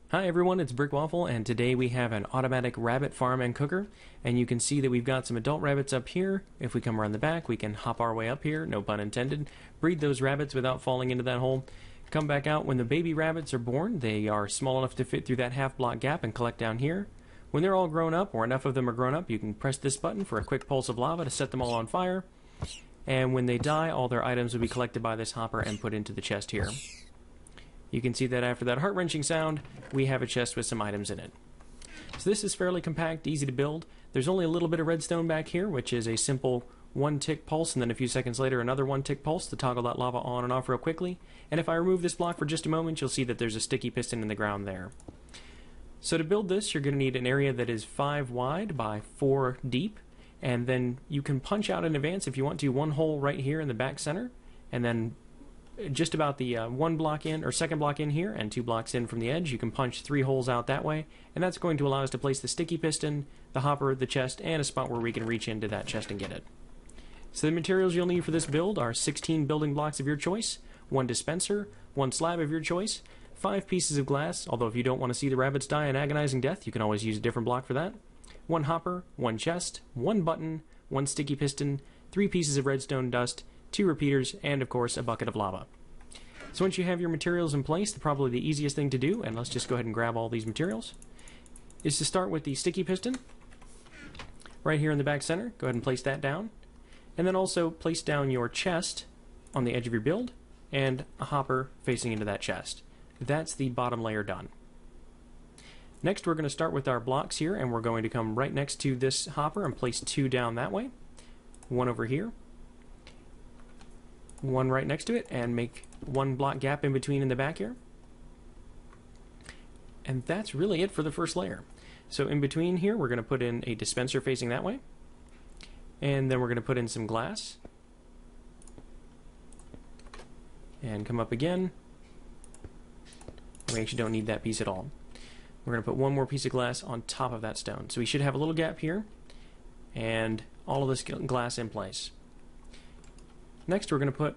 Hi everyone, it's Brick Waffle, and today we have an automatic rabbit farm and cooker, and you can see that we've got some adult rabbits up here. If we come around the back, we can hop our way up here, no pun intended, breed those rabbits without falling into that hole, come back out. When the baby rabbits are born, they are small enough to fit through that half block gap and collect down here. When they're all grown up, or enough of them are grown up, you can press this button for a quick pulse of lava to set them all on fire, and when they die, all their items will be collected by this hopper and put into the chest here. You can see that after that heart-wrenching sound, we have a chest with some items in it. So this is fairly compact, easy to build. There's only a little bit of redstone back here, which is a simple one-tick pulse, and then a few seconds later another one-tick pulse to toggle that lava on and off real quickly. And if I remove this block for just a moment, you'll see that there's a sticky piston in the ground there. So to build this, you're going to need an area that is 5 wide by 4 deep, and then you can punch out in advance if you want to one hole right here in the back center, and then just about the one block in, or second block in here, and 2 blocks in from the edge, you can punch 3 holes out that way, and that's going to allow us to place the sticky piston, the hopper, the chest, and a spot where we can reach into that chest and get it. So the materials you'll need for this build are 16 building blocks of your choice, 1 dispenser, 1 slab of your choice, 5 pieces of glass, although if you don't want to see the rabbits die an agonizing death, you can always use a different block for that, 1 hopper, 1 chest, 1 button, 1 sticky piston, 3 pieces of redstone dust, 2 repeaters, and of course a bucket of lava. So once you have your materials in place, probably the easiest thing to do, and let's just go ahead and grab all these materials, is to start with the sticky piston right here in the back center. Go ahead and place that down, and then also place down your chest on the edge of your build and a hopper facing into that chest. That's the bottom layer done. Next we're going to start with our blocks here, and we're going to come right next to this hopper and place 2 down that way, 1 over here, 1 right next to it, and make 1 block gap in between in the back here. And that's really it for the first layer. So in between here we're going to put in a dispenser facing that way, and then we're going to put in some glass and come up again. We actually don't need that piece at all. We're going to put 1 more piece of glass on top of that stone. So we should have a little gap here and all of this glass in place. Next we're going to put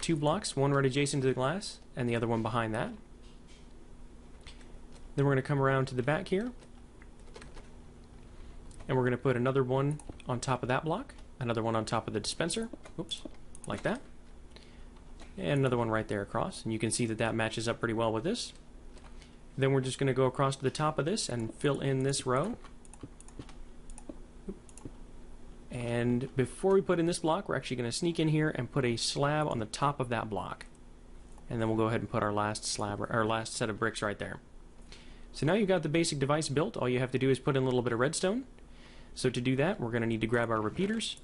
2 blocks, 1 right adjacent to the glass and the other one behind that. Then we're going to come around to the back here, and we're going to put another one on top of that block, another one on top of the dispenser, oops, like that, and another one right there across, and you can see that that matches up pretty well with this. Then we're just going to go across to the top of this and fill in this row. And before we put in this block, we're actually going to sneak in here and put a slab on the top of that block. And then we'll go ahead and put our last slab, or our last set of bricks right there. So now you've got the basic device built. All you have to do is put in a little bit of redstone. So to do that, we're going to need to grab our repeaters.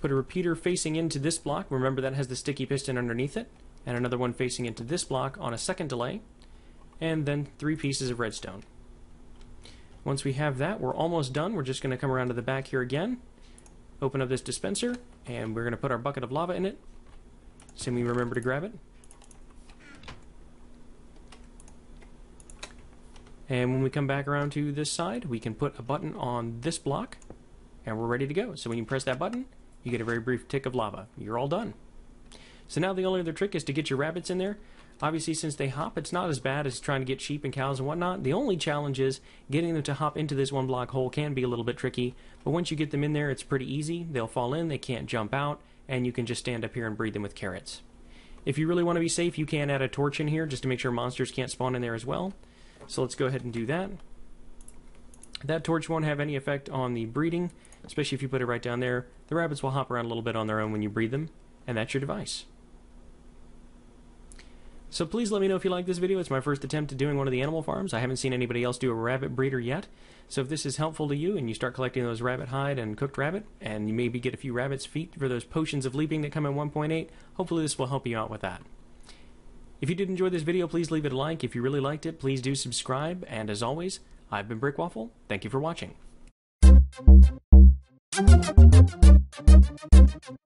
Put a repeater facing into this block. Remember that has the sticky piston underneath it. And another one facing into this block on a second delay. And then 3 pieces of redstone. Once we have that, we're almost done. We're just going to come around to the back here again, open up this dispenser, and we're going to put our bucket of lava in it. Assuming we remember to grab it. And when we come back around to this side, we can put a button on this block, and we're ready to go. So when you press that button, you get a very brief tick of lava. You're all done. So now the only other trick is to get your rabbits in there. Obviously, since they hop, it's not as bad as trying to get sheep and cows and whatnot. The only challenge is getting them to hop into this 1 block hole can be a little bit tricky, but once you get them in there, it's pretty easy. They'll fall in, they can't jump out, and you can just stand up here and breed them with carrots. If you really want to be safe, you can add a torch in here just to make sure monsters can't spawn in there as well. So let's go ahead and do that. That torch won't have any effect on the breeding, especially if you put it right down there. The rabbits will hop around a little bit on their own when you breed them, and that's your device. So please let me know if you like this video. It's my first attempt at doing one of the animal farms. I haven't seen anybody else do a rabbit breeder yet. So if this is helpful to you and you start collecting those rabbit hide and cooked rabbit, and you maybe get a few rabbit's feet for those potions of leaping that come in 1.8, hopefully this will help you out with that. If you did enjoy this video, please leave it a like. If you really liked it, please do subscribe. And as always, I've been Brick Waffle. Thank you for watching.